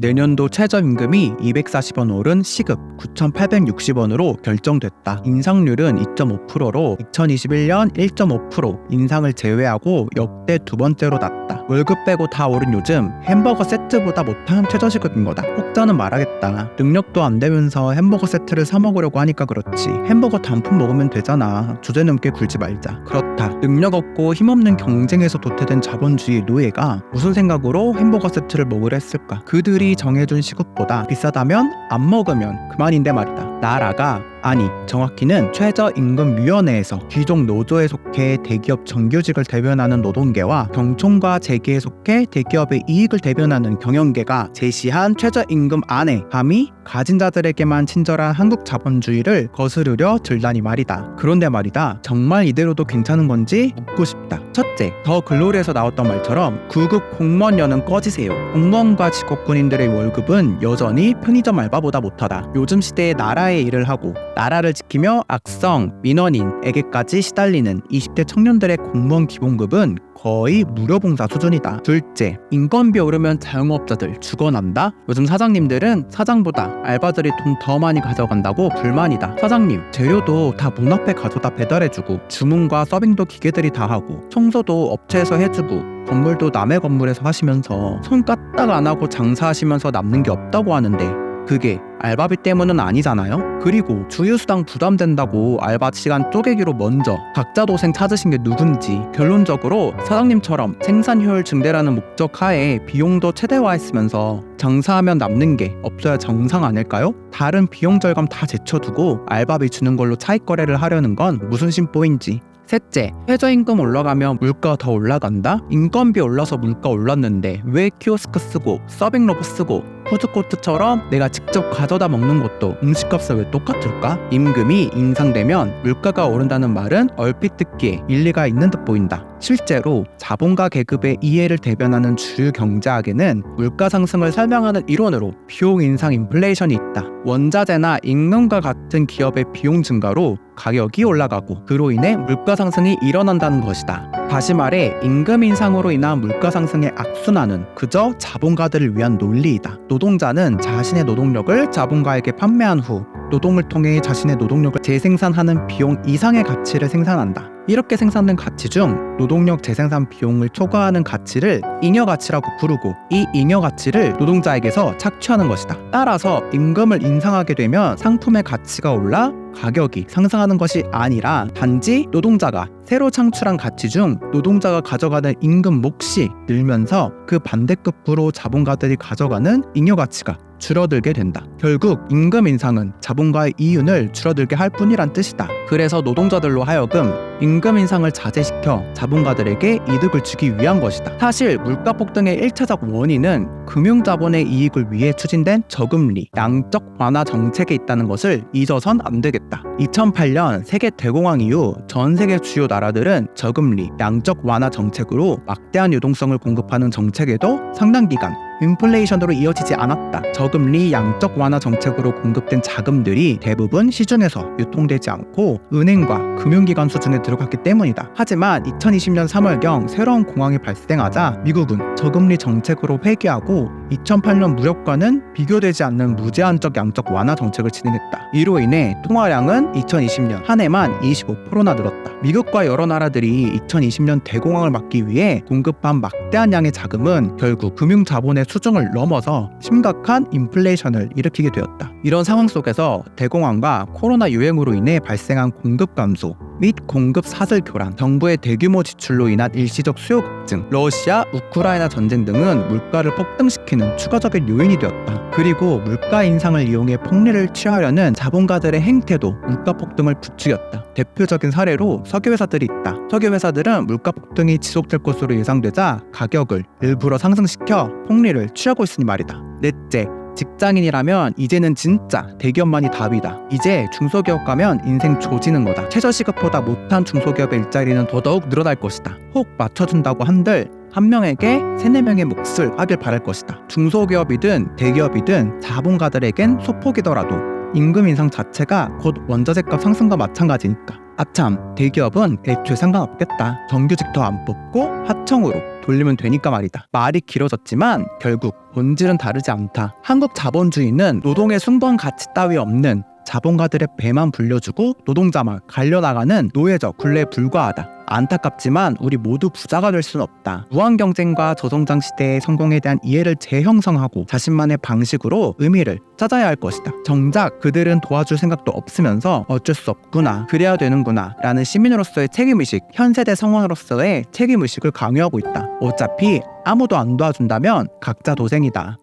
내년도 최저임금이 240원 오른 시급 9,860원으로 결정됐다. 인상률은 2.5%로 2021년 1.5% 인상을 제외하고 역대 두 번째로 낮다. 월급 빼고 다 오른 요즘 햄버거 세트보다 못한 최저시급인 거다. 혹자는 말하겠다. 능력도 안 되면서 햄버거 세트를 사 먹으려고 하니까 그렇지. 햄버거 단품 먹으면 되잖아. 주제 넘게 굴지 말자. 그렇다. 능력 없고 힘없는 경쟁에서 도태된 자본주의 노예가 무슨 생각으로 햄버거 세트를 먹으려 했을까? 그들이 정해준 시급보다 비싸다면 안 먹으면 그만인데 말이다. 나라가 아니 정확히는 최저임금위원회에서 귀족 노조에 속해 대기업 정규직을 대변하는 노동계와 경총과 재계에 속해 대기업의 이익을 대변하는 경영계가 제시한 최저임금 안에 감히 가진 자들에게만 친절한 한국 자본주의를 거스르려 들다니 말이다. 그런데 말이다. 정말 이대로도 괜찮은 건지 묻고 싶다. 첫째, 더 글로리에서 나왔던 말처럼 9급 공무원연은 꺼지세요. 공무원과 직업군인들의 월급은 여전히 편의점 알바보다 못하다. 요즘 시대에 나라의 일을 하고 나라를 지키며 악성 민원인에게까지 시달리는 20대 청년들의 공무원 기본급은 거의 무료봉사 수준이다. 둘째, 인건비 오르면 자영업자들 죽어난다? 요즘 사장님들은 사장보다 알바들이 돈 더 많이 가져간다고 불만이다. 사장님, 재료도 다 문 앞에 가져다 배달해주고 주문과 서빙도 기계들이 다 하고 청소도 업체에서 해주고 건물도 남의 건물에서 하시면서 손 까딱 안 하고 장사하시면서 남는 게 없다고 하는데 그게 알바비 때문은 아니잖아요? 그리고 주휴수당 부담된다고 알바 시간 쪼개기로 먼저 각자 도생 찾으신 게 누군지 결론적으로 사장님처럼 생산 효율 증대라는 목적 하에 비용도 최대화했으면서 장사하면 남는 게 없어야 정상 아닐까요? 다른 비용 절감 다 제쳐두고 알바비 주는 걸로 차익 거래를 하려는 건 무슨 심보인지. 셋째, 최저임금 올라가면 물가 더 올라간다? 인건비 올라서 물가 올랐는데 왜 키오스크 쓰고 서빙 로봇 쓰고 푸드코트처럼 내가 직접 가져다 먹는 것도 음식값은 왜 똑같을까? 임금이 인상되면 물가가 오른다는 말은 얼핏 듣기에 일리가 있는 듯 보인다. 실제로 자본가 계급의 이해를 대변하는 주류 경제학에는 물가 상승을 설명하는 이론으로 비용 인상 인플레이션이 있다. 원자재나 임금과 같은 기업의 비용 증가로 가격이 올라가고 그로 인해 물가 상승이 일어난다는 것이다. 다시 말해 임금 인상으로 인한 물가 상승의 악순환은 그저 자본가들을 위한 논리이다. 노동자는 자신의 노동력을 자본가에게 판매한 후 노동을 통해 자신의 노동력을 재생산하는 비용 이상의 가치를 생산한다. 이렇게 생산된 가치 중 노동력 재생산 비용을 초과하는 가치를 잉여가치라고 부르고 이 잉여가치를 노동자에게서 착취하는 것이다. 따라서 임금을 인상하게 되면 상품의 가치가 올라 가격이 상승하는 것이 아니라 단지 노동자가 새로 창출한 가치 중 노동자가 가져가는 임금 몫이 늘면서 그 반대급부로 자본가들이 가져가는 잉여가치가 줄어들게 된다. 결국 임금 인상은 자본가의 이윤을 줄어들게 할 뿐이란 뜻이다. 그래서 노동자들로 하여금 임금 인상을 자제시켜 자본가들에게 이득을 주기 위한 것이다. 사실 물가 폭등의 1차적 원인은 금융자본의 이익을 위해 추진된 저금리, 양적 완화 정책에 있다는 것을 잊어선 안 되겠다. 2008년 세계 대공황 이후 전 세계 주요 나라들은 저금리, 양적 완화 정책으로 막대한 유동성을 공급하는 정책에도 상당 기간 인플레이션으로 이어지지 않았다. 저금리 양적 완화 정책으로 공급된 자금들이 대부분 시중에서 유통되지 않고 은행과 금융기관 수준에 들어갔기 때문이다. 하지만 2020년 3월경 새로운 공황이 발생하자 미국은 저금리 정책으로 회귀하고 2008년 무력과는 비교되지 않는 무제한적 양적 완화 정책을 진행했다. 이로 인해 통화량은 2020년 한 해만 25%나 늘었다. 미국과 여러 나라들이 2020년 대공황을 막기 위해 공급한 막대한 양의 자금은 결국 금융자본의 수준을 넘어서 심각한 인플레이션을 일으키게 되었다. 이런 상황 속에서 대공황과 코로나 유행으로 인해 발생한 공급 감소 및 공급 사슬 교란, 정부의 대규모 지출로 인한 일시적 수요 급증, 러시아, 우크라이나 전쟁 등은 물가를 폭등시키는 추가적인 요인이 되었다. 그리고 물가 인상을 이용해 폭리를 취하려는 자본가들의 행태도 물가 폭등을 부추겼다. 대표적인 사례로 석유회사들이 있다. 석유회사들은 물가 폭등이 지속될 것으로 예상되자 가격을 일부러 상승시켜 폭리를 취하고 있으니 말이다. 넷째, 직장인이라면 이제는 진짜 대기업만이 답이다. 이제 중소기업 가면 인생 조지는 거다. 최저시급보다 못한 중소기업의 일자리는 더더욱 늘어날 것이다. 혹 맞춰준다고 한들 한 명에게 3-4명의 몫을 하길 바랄 것이다. 중소기업이든 대기업이든 자본가들에겐 소폭이더라도 임금 인상 자체가 곧 원자재값 상승과 마찬가지니까. 아참, 대기업은 애초에 상관없겠다. 정규직 더 안 뽑고 하청으로 돌리면 되니까 말이다. 말이 길어졌지만 결국 본질은 다르지 않다. 한국 자본주의는 노동의 순번 가치 따위 없는 자본가들의 배만 불려주고 노동자만 갈려나가는 노예적 굴레에 불과하다. 안타깝지만 우리 모두 부자가 될 수는 없다. 무한경쟁과 저성장 시대의 성공에 대한 이해를 재형성하고 자신만의 방식으로 의미를 찾아야 할 것이다. 정작 그들은 도와줄 생각도 없으면서 어쩔 수 없구나, 그래야 되는구나 라는 시민으로서의 책임의식, 현세대 성원으로서의 책임의식을 강요하고 있다. 어차피 아무도 안 도와준다면 각자 도생이다.